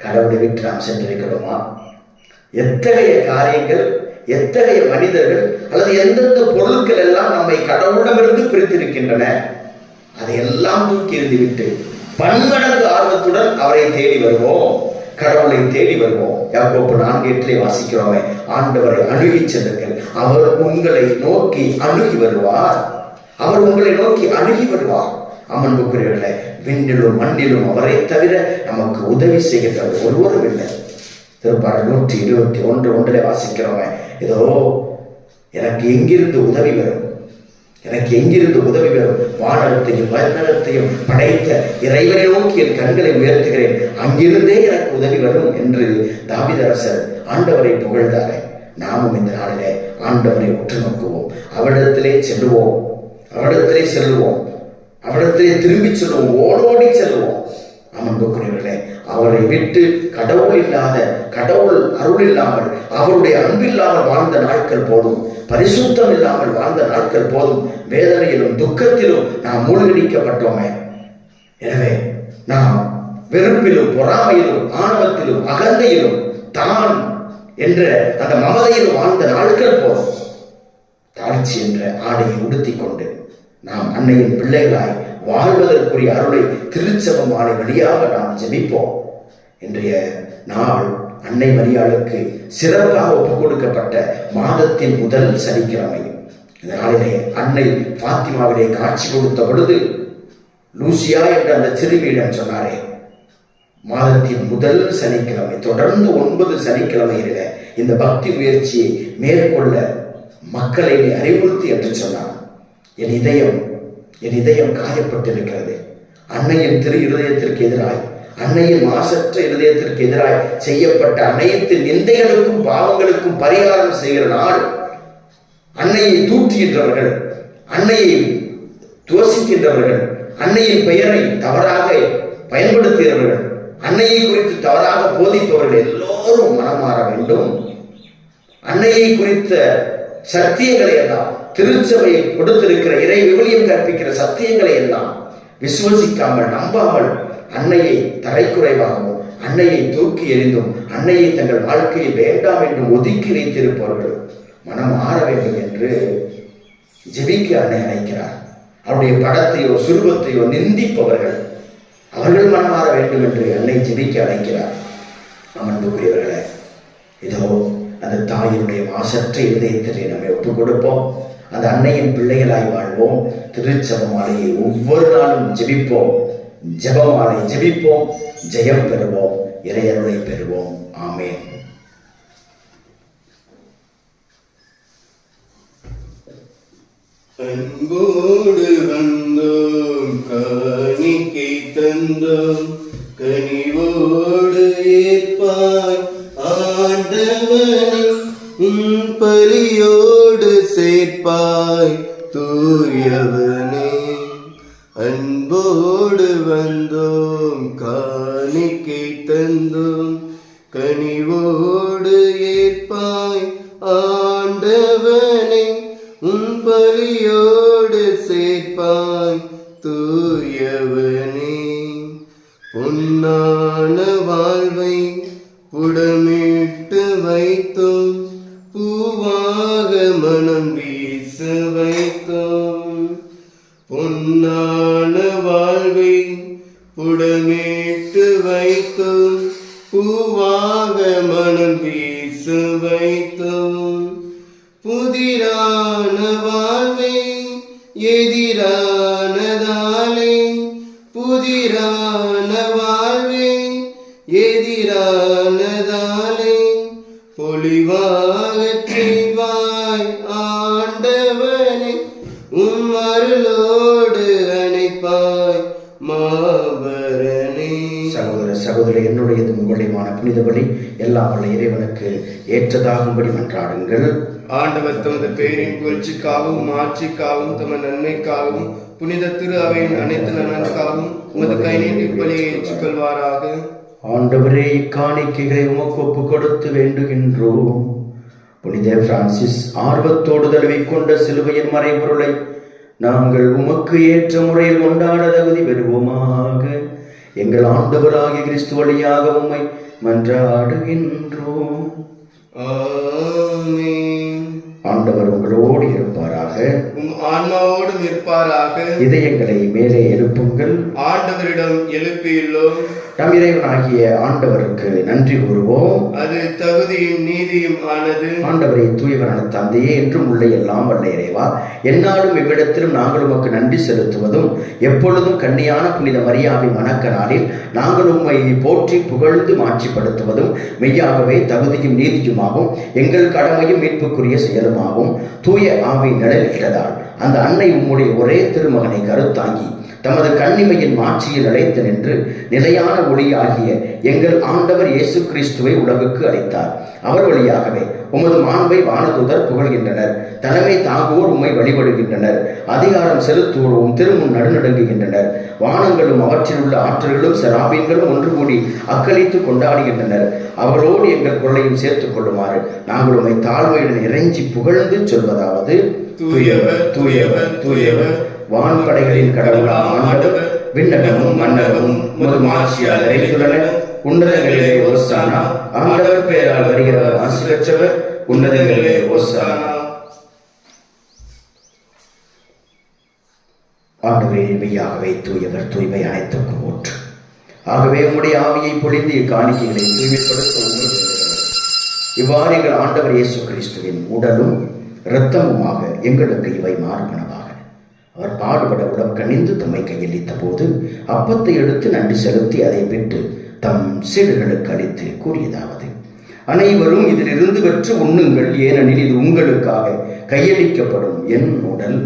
கடவுளை விட்டு நாம் சென்றிருக்கிறோமா? எத்தகைய காரியங்கள், எத்தகைய மனிதர்கள் அல்லது எந்தெந்த பொருட்கள் எல்லாம் நம்மை கடவுளிடமிருந்து பிரித்திருக்கின்றன, அதையெல்லாம் தூக்கி எறிந்துவிட்டு பன்மடங்கு ஆர்வத்துடன் அவரை தேடி வருவோம், கடவுளை தேடி வருவோம். யாக்கோப்பு 4:8 வாசிக்கிறோமே, ஆண்டவரை அணுகி செல்லுங்கள், அவர் உங்களை நோக்கி அணுகி வருவார், அவர் உங்களை நோக்கி அணுகி வருவார். அன்புக்குரியவர்களே, விண்ணிலும் மண்ணிலும் அவரை தவிர நமக்கு உதவி செய்கின்றவர் ஒருவரும் இல்லை. திருப்பாடல் 121:1 வாசிக்கிறோமே, இதோ எனக்கு எங்கிருந்து உதவி வரும், எனக்கு எங்கிருந்து உதவி வரும்? வானத்தையும் மண்ணகத்தையும் படைத்த இறைவனை நோக்கி என் கண்களை உயர்த்துகிறேன், அங்கிருந்தே எனக்கு உதவி வரும் என்று தாவீதரசர் ஆண்டவரை புகழ்ந்தாரே. நாமும் இந்த நாளிலே ஆண்டவரை உற்று நோக்குவோம், அவரிடத்திலே செல்லுவோம், அவரிடத்திலே செல்லுவோம், அவரிடத்திலே திரும்பி செல்வோம், ஓடோடி செல்வோம். அன்புக்குரியவர்களே, அவரை விட்டு கடவுள் இல்லாத, கடவுள் அருள் இல்லாமல், அவருடைய அன்பில்லாமல் வாழ்ந்த நாட்கள் போதும், பரிசுத்தம் இல்லாமல் வாழ்ந்த நாட்கள் போதும். வேதனையிலும் துக்கத்திலும் நாம் மூழ்கடிக்கப்பட்டோமே. எனவே நாம் வெறுப்பிலும் பொறாமையிலும் ஆணவத்திலும் அகந்தையிலும் தான் என்ற அந்த மமதையிலும் வாழ்ந்த நாட்கள் போதும். தாழ்ச்சி என்ற ஆடையை உடுத்திக் கொண்டு நாம் அன்னையின் பிள்ளைகளாய் வாழ்வதற்குரிய அருளை திருச்சபம் ஆணை வழியாக நாம் ஜெபிப்போம். இன்றைய நாள் அன்னை மரியாளுக்கு சிறப்பாக ஒப்புக் கொடுக்கப்பட்ட மாதத்தின் முதல் சனிக்கிழமை. இந்த நாளிலே அன்னை பாத்திமாவிலே காட்சி கொடுத்த பொழுது லூசியா என்ற அந்த சிறுமியிடம் சொன்னாரே, மாதத்தின் முதல் சனிக்கிழமை தொடர்ந்து 9 சனிக்கிழமைகளில இந்த பக்தி முயற்சியை மேற்கொள்ள மக்களை அறிவுறுத்தி என்று சொன்னார். என் இதயம் காயப்பட்டிருக்கிறது. அன்னையின் திரு இருதயத்திற்கு எதிராய், அன்னையின் மாசற்ற இருதயத்திற்கு எதிராய் செய்யப்பட்ட அனைத்து நிந்தைகளுக்கும் பாவங்களுக்கும் பரிகாரம் செய்கிற நாள். அன்னையை தூற்றுகின்றவர்கள், அன்னையை துவசிக்கின்றவர்கள், அன்னையின் பெயரை தவறாக பயன்படுத்துகிறவர்கள், அன்னையை குறித்து தவறாக போதிப்பவர்கள் எல்லோரும் மனமாற வேண்டும். அன்னையை குறித்த சத்தியங்களை எல்லாம், திருச்சபையை கொடுத்திருக்கிற இறை விவிலியம் கற்பிக்கிற சத்தியங்களை எல்லாம் விசுவசிக்காமல், நம்பாமல், அன்னையை தரைக்குறைவாகவும், அன்னையை தூக்கி எறிந்தும், அன்னையை தங்கள் வாழ்க்கையில் வேண்டாம் என்று ஒதுக்கி வைத்திருப்பவர்கள் மனம் ஆற வேண்டும் என்று ஜெபிக்க அன்னை அழைக்கிறார். அவருடைய படத்தையோ சுரூபத்தையோ நிந்திப்பவர்கள், அவர்கள் மனம் ஆற வேண்டும் என்று அன்னை ஜெபிக்க அழைக்கிறார். அன்புக்குரியவர்களே, இதோ அந்த தாயினுடைய மாசற்ற இதயத்திலே நம்மை ஒப்புக் கொடுப்போம். அந்த அன்னையின் பிள்ளைகளாய் வாழ்வோம். திருச்செபமாலையை ஒவ்வொரு நாளும் ஜெபிப்போம். ஜெபமாலை ஜெபிப்போம், ஜெயம் பெறுவோம், இறையருளை பெறுவோம். ஆமென். அன்போடு வந்தோம், காணிக்கை தந்தோம், கனிவோடு ஏற்பாய் ஆண்டவனை, உன் பலியோடு சேர்ப்பாய் தூயவனே. அன்போடு வந்தோம், காணிக்கை தந்தோம், கனிவோடு ஏற்பாய் ஆண்டவனை, உன் பலியோடு சேர்ப்பாய் தூயவனே. பொன்னான வாழ்வை புடமிட்டு வைத்தோம், பூவாக மனம் வீச வைத்தோம். பொன்னான வாழ்வை புடமிட்டு வைத்தும் பூவாக மனம் வீச வைத்தும் புதிரான வாழ்வை எதிரானதாலே புதிரான வாழ்வை எதிரானதாலே பொலிவாக செய்வாய் ஆண்டவனே உம் அருளோடு அணைப்பாய் மாபரணே. சகோதர சகோதரி, என்னுடையது உங்களுடையமான புனித பலி எல்லாம் வல்ல இறைவனுக்கு ஏற்றதாகும்படி மன்றாடுங்கள். ஆண்டவர் தமது பேரின் புகழ்ச்சிக்காகவும் ஆட்சிக்காகவும் தமது நன்மைக்காகவும் புனித திரு அவையின் அனைத்து நலனுக்காகவும் உமது கை நீட்டி பலியை ஏற்றுக்கொள்வாராக. ஆண்டவரே, இக்காணிக்கைகளை உமக்கு ஒப்பு கொடுத்து வேண்டுகின்றோம். புனித பிரான்சிஸ் ஆர்வத்தோடு தழுவிக்கொண்ட சிலுவையின் மறைபொருளை நாங்கள் உமக்கு ஏற்ற முறையில் கொண்டாட தகுதி பெறுவோமாக. எங்கள் ஆண்டவராகிய கிறிஸ்து வழியாக உம்மை மன்றாடுகின்றோம். ஆமென். ஆண்டவர் உங்களோடு இருப்பாராக, உம் ஆன்மாவோடும் இருப்பாராக. இதயங்களை மேலே எழுப்புங்கள். ஆண்டவரிடம் எழுப்பியுள்ளோம். நம் இறைவனாகிய ஆண்டவருக்கு நன்றி கூறுவோம். அது தகுதியும் நீதியும் ஆனது. ஆண்டவரை தூயவரான தந்தையே, என்றும் உள்ள எல்லாம் வல்ல இறைவா, எந்நாளும் இவ்விடத்திலும் நாங்கள் உமக்கு நன்றி செலுத்துவதும் எப்பொழுதும் கன்னியான புனித மரியாவின் வணக்க நாளில் நாங்கள் உம்மை போற்றி புகழ்ந்து மாட்சிப்படுத்துவதும் மெய்யாகவே தகுதியும் நீதியுமாகும், எங்கள் கடமையும் மீட்புக்குரிய செயலுமாகும். தூய ஆவி நிழலிட்டதால் அந்த அன்னை உம்முடைய ஒரே திருமகனை கருத்தாங்கி தமது கன்னிமையின் மாட்சியில் அழைத்து நின்று நிலையான ஒளியாகிய எங்கள் ஆண்டவர் இயேசு கிறிஸ்துவை உலகுக்கு அளித்தார். அவர் வழியாகவே உமது மாண்பை வானதூதர் புகழ்கின்றனர், தலைமை தாங்குவோர் உம்மை வழிபடுகின்றனர், அதிகாரம் செலுத்துவோரும் திருமுன் நடுநடுங்குகின்றனர். வானங்களும் அவற்றில் உள்ள ஆற்றல்களும் செராபீன்களும் ஒன்று கூடி அக்களித்து கொண்டாடுகின்றனர். அவரோடு எங்கள் குரலையும் சேர்த்துக் கொள்ளுமாறு நாங்கள் உம்மை தாழ்மையுடன் இறைஞ்சி புகழ்ந்து சொல்வதாவது: தூயவர் தூயவர் தூயவர், வான்படைகளின் கடவுளாம் ஆண்டவர், விண்ணகமும் மன்னகமும் உமது மாட்சியால் நிறைந்துள்ளன. உன்னதங்களிலே ஓசானா, ஆண்டவர் பெயரால் வருகிறவர் ஆசி பெற்றவர், உன்னதங்களிலே ஓசானா. ஆண்டவரே, மெய்யாகவே தூயவர், தூய்மை அனைத்துக்கும் ஊற்று. ஆகவே உம்முடைய ஆவியை பொழிந்து இக்காணிக்கைகளை தூய்மைப்படுத்த உங்களுக்கு இவ்வாறு எங்கள் ஆண்டவர் இயேசு கிறிஸ்துவின் உடலும் இரத்தமுமாக எங்களுக்கு இவை மாறுபனவாக. அவர் பாடுபட உடம் கனிந்து தம்மை கையளித்த போது அப்பத்தை எடுத்து நன்றி செலுத்தி அதை பெற்று தம் சீடர்களுக்கு அளித்து கூறியதாவது: அனைவரும் இதிலிருந்து பெற்று உண்ணுங்கள், ஏனெனில் இது உங்களுக்காக கையளிக்கப்படும் என் உடல்.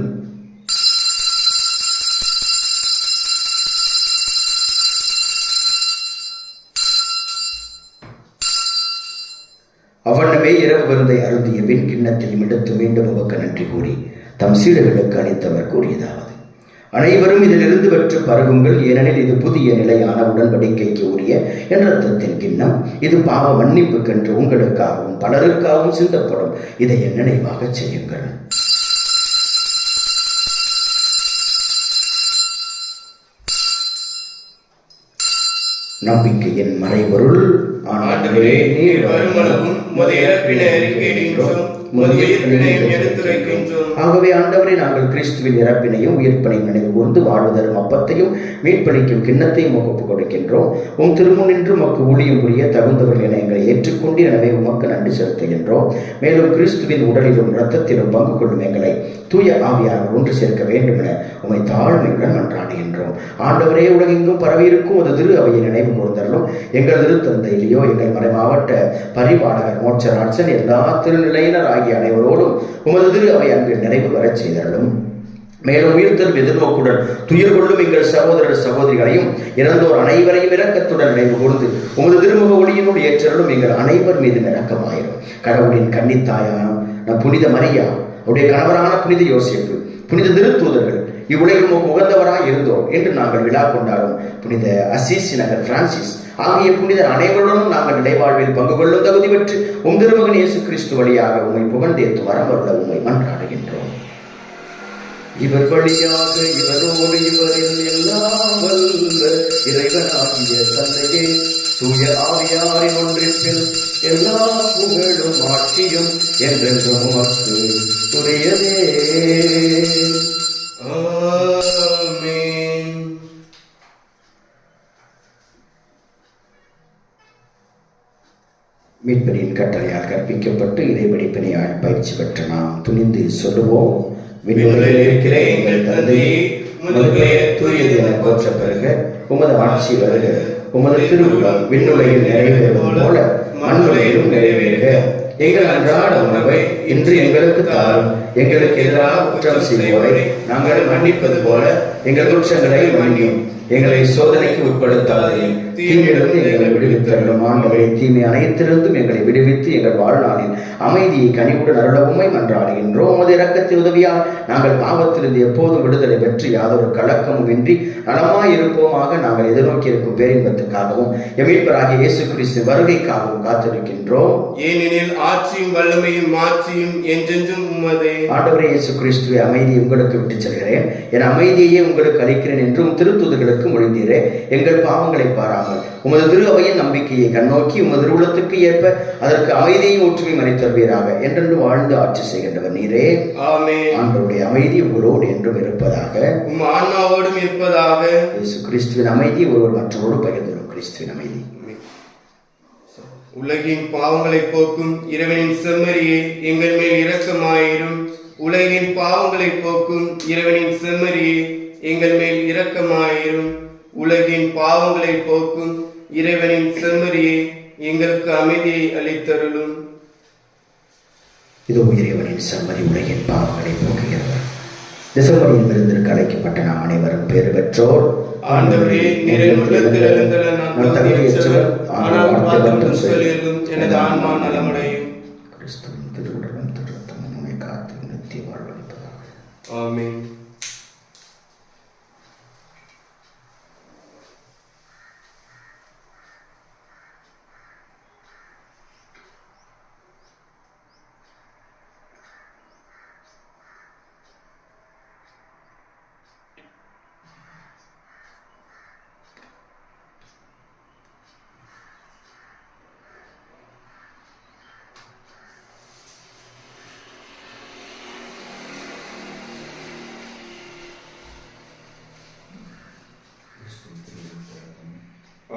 அவ்வண்ணமே இரவு விருந்தை அருந்திய பின் கிண்ணத்தையும் எடுத்து மீண்டும் உமக்கு நன்றி கூறி தம் சீடர்களுக்கு அளித்தவர் கூறியதாவது: அனைவரும் இதிலிருந்து பெற்று பருகுங்கள், ஏனெனில் இது புதிய நிலையான உடன்படிக்கைக்கு உரிய என் இரத்தத்தின் கிண்ணம். இது பாவ மன்னிப்புக்கென்று உங்களுக்காகவும் பலருக்காகவும் சிந்தப்படும். இதை என் நினைவாக செய்யுங்கள். நம்பிக்கையின் மறைபொருள். ஆண்டவரே, நீர் வருமளவும் உமது இறப்பினை அறிக்கையிடுகின்றோம், உமது உயிர்ப்பினையும் எடுத்துரைக்கின்றோம். ஆகவே ஆண்டவரே, நாங்கள் கிறிஸ்துவின் இறப்பினையும் உயிர்ப்பினையும் நினைவு கூர்ந்து வாழ்வுதரும் அப்பத்தையும் மீட்பளிக்கும் கிண்ணத்தையும் ஒப்புக் கொடுக்கின்றோம். உம் திருமுன்னின்று உமக்கு ஊழியம் புரிய தகுந்தவர்கள் என எங்களை ஏற்றுக்கொண்டு எனவே உமக்கு நன்றி செலுத்துகின்றோம். மேலும் கிறிஸ்துவின் உடலிலும் இரத்தத்திலும் பங்கு கொள்ளும் எங்களை தூய ஆவியானவர் ஒன்று சேர்க்க வேண்டும் என உம்மை தாழ்மையுடன் மன்றாடுகின்றோம். ஆண்டவரே, உலகெங்கும் பரவியிருக்கும் ஒரு திரு அவையை நினைவு கூர்ந்தருளும். எங்கள் திருத்தந்தையிலேயோ எங்கள் மறைமாவட்ட பரிபாலகர் மோட்சராட்சன் எல்லா திருநிலையினர் ஆகிய அனைவரோடும் உமது திரு அவை அன்பில் நினைவு வரச் செய்தருளும். மேலும் உயிர்த்தெழும் எதிர்நோக்குடன் துயர் கொள்ளும் எங்கள் சகோதரர் சகோதரிகளையும் இறந்தோர் அனைவரையும் இரக்கத்துடன் நினைவு கூர்ந்து உமது திருமுக ஒளியினோடு ஏற்றருளும். எங்கள் அனைவர் மீது இரக்கமாயிரும். கடவுளின் கன்னித்தாயான புனித மரியா, அவருடைய கணவரான புனித யோசேப்பு, புனித திருத்தூதர்கள், இவ்வுலகில் உமக்கு உகந்தவராய் இருந்தோம் என்று நாங்கள் விழா கொண்டாடும் புனித அசீசி நகர் பிரான்சிஸ் ஆகிய புனிதர் அனைவருடனும் நாங்கள் நிலைவாழ்வில் பங்கு கொள்ளும் தகுதி பெற்று உம் திருமகன் இயேசு கிறிஸ்து வழியாக உம்மை புகழ்ந்தேத்து வரமருள உம்மை மன்றாடுகின்றோம். இவர் வழியாக இவரோடு இவரில் எல்லாம் வல்ல இறைவனாகிய தந்தையே, தூய ஆவியாரின் ஒன்றிற்பில் எல்லா புகழும் ஆட்சியும் என்றென்றும் உமக்கு உரியதே. ஆமென். மீட்பரின் கட்டளையால் கற்பிக்கப்பட்டு இறைவடிப்பினையால் பயிற்சி பெற்ற நாம் துணிந்து சொல்லுவோம். விண்ணுலகில் இருக்கிற எங்கள் தந்தையே, உமது பெயர் தூயது என போற்ற பெறுக. உமது ஆட்சி வருக. உமது திருவுளம் விண்ணுலகில் நிறைவேறுவது போல மண்ணுலகிலும் நிறைவேறுக. எங்கள் அன்றாட உணவை இன்று எங்களுக்கு தாரும். எங்களுக்கு எதிராக குற்றம் செய்வோரை நாங்கள் மன்னிப்பது போல எங்கள் குற்றங்களை மன்னியும். எங்களை சோதனைக்கு உட்படுத்தாதையும் தீமையிலிருந்து எங்களை விடுவித்தருளும். ஆண்டவரே, தீமை அனைத்திலிருந்தும் எங்களை விடுவித்து எங்கள் வாழ்நாளில் அமைதியை கனிவுடன் அருளவுமை மன்றாடுகின்றோம். உமது இரக்கத்தின் உதவியால் நாங்கள் பாவத்திலிருந்து எப்போதும் விடுதலை பெற்று யாதொரு கலக்கமும் இன்றி நலமாயிருப்போமாக. நாங்கள் எதிர்நோக்கி இருக்கும் பேரின்பத்துக்காகவும் எமீட்பராகிய இயேசு கிறிஸ்து வருகைக்காகவும் காத்திருக்கின்றோம். ஏனெனில் ஆட்சியும் வல்லமையும் மாட்சியும் என்றென்றும் உமதே. ஆண்டவரே இயேசு கிறிஸ்துவை அமைதியை உங்களுக்கு விட்டுச் செல்கிறேன், என் அமைதியையே உங்களுக்கு அளிக்கிறேன் என்றும் திருத்தூதர்களுக்கு மொழிந்தீரே. எங்கள் பாவங்களை பாராமல் உமது திரு அவையின் நம்பிக்கையை கண்ணோக்கி உமது திருவுளத்துக்கு ஏற்ப அதற்கு அமைதியையும் ஒற்றுமை மறைத்தருவீராக. என்றென்று வாழ்ந்து ஆட்சி செய்கின்றவர் நீரே. ஆமென். ஆண்டவருடைய அமைதி உங்களோடு என்றும் இருப்பதாக. உம் ஆன்மாவோடும் இருப்பதாக. இயேசு கிறிஸ்துவின் அமைதி ஒருவர் மற்றவரோடு பகிர்ந்தோம். கிறிஸ்துவின் அமைதி. உலகின் பாவங்களை போக்கும் இறைவனின் செம்மறியே, எங்கள் மேல் இரக்கமாயிரும். உலகின் பாவங்களை போக்கும் இறைவனின் செம்மறியே, எங்கள் மேல் இரக்கமாயிரும். உலகின் பாவங்களை போக்கும் இறைவனின் செம்மறியே, எங்களுக்கு அமைதியை அளித்தருளும். இதோ இறைவனின் செம்மறி உலகின் பாவங்களை போக்குகிறவர். திசைமறியின் விருந்திற்கு அழைக்கப்பட்ட நாம் அனைவரும் பேறு பெற்றோர். ஆண்டவரே, நீர் என் உள்ளத்தில் எழுந்தருள நான் தகுதியற்றவர். ஆனால் வார்த்தை மட்டும் சொல்லியதும் எனது ஆன்மா நலமடையும். கிறிஸ்துவின் திருவுடலும் திருரத்தமும் நம்மை காத்து நித்திய வாழ்வளிப்பதாக. ஆமென்.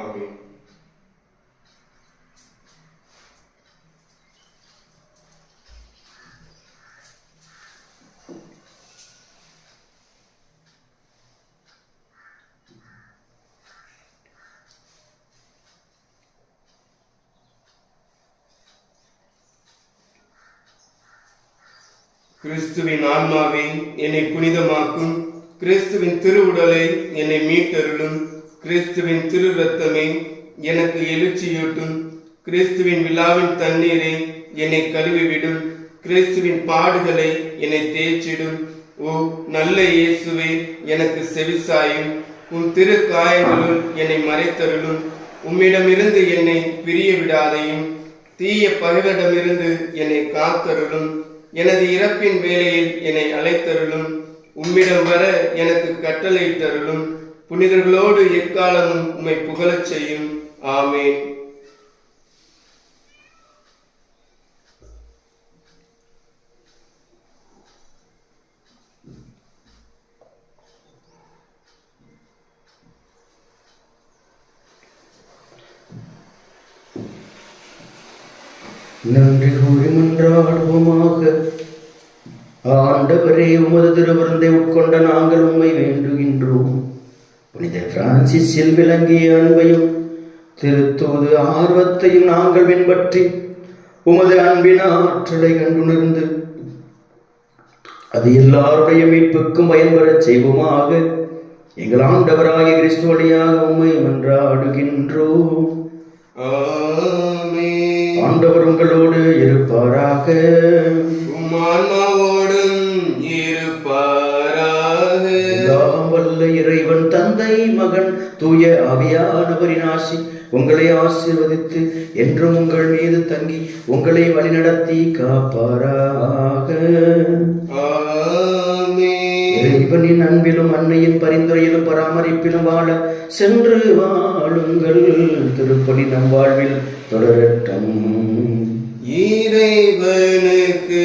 ஆமென். கிறிஸ்துவின் ஆன்மாவே என்னை புனிதமாக்கும். கிறிஸ்துவின் திருவுடலை என்னை மீட்டருளும். கிறிஸ்துவின் திரு ரத்தமே எனக்கு எழுச்சியூட்டும். கிறிஸ்துவின் விழாவின் தண்ணீரை என்னை கழுவிவிடும். கிறிஸ்துவின் பாடுகளை என்னை தேய்ச்சிடும். ஓ நல்ல இயேசுவே, எனக்கு செவிசாயும். உன் திரு காயங்களுள் என்னை மறைத்தருளும். உம்மிடமிருந்து என்னை பிரிய விடாதையும். தீய பகைவரிடமிருந்து என்னை காத்தருளும். எனது இறப்பின் வேளையில் என்னை அழைத்தருளும். உம்மிடம் வர எனக்கு கட்டளை தருளும். புனிதர்களோடு எக்காலமும் உம்மை புகழச் செய்யும். ஆமென். நன்றி கூறி மன்றாடுவோமாக. ஆண்டவரே, உமது திருவிருந்தை உட்கொண்ட நாங்கள் உம்மை வேண்டுகின்றோம். புனித பிரான்சிஸில் விளங்கிய அன்பையும் திருத்தூது ஆர்வத்தையும் நாங்கள் பின்பற்றி உமது அன்பின் ஆற்றலை கண்டுணர்ந்து அது எல்லாருடைய மீட்புக்கும் பயன்பெறச் செய்வோமாக. எங்கள் ஆண்டவராகிய கிறிஸ்து வழியாக உம்மை மன்றாடுகின்றோம். ஆமென். ஆண்டவர் உங்களோடு இருப்பாராக. உம் ஆன்மாவோடும் இருப்பாராக. எல்லாம் வல்ல இறைவன் தந்தை, மகன், தூய ஆவியானவரின் ஆசி உங்களை ஆசீர்வதித்து என்றும் உங்கள் மீது தங்கி உங்களை வழிநடத்தி காப்பாராக. இறைவனின் அன்பிலும் அன்னையின் பரிந்துரையிலும் பராமரிப்பிலும் வாழ சென்று வாழுங்கள். திருப்பலி நம் வாழ்வில் தொடரட்டும். இறைவனுக்கு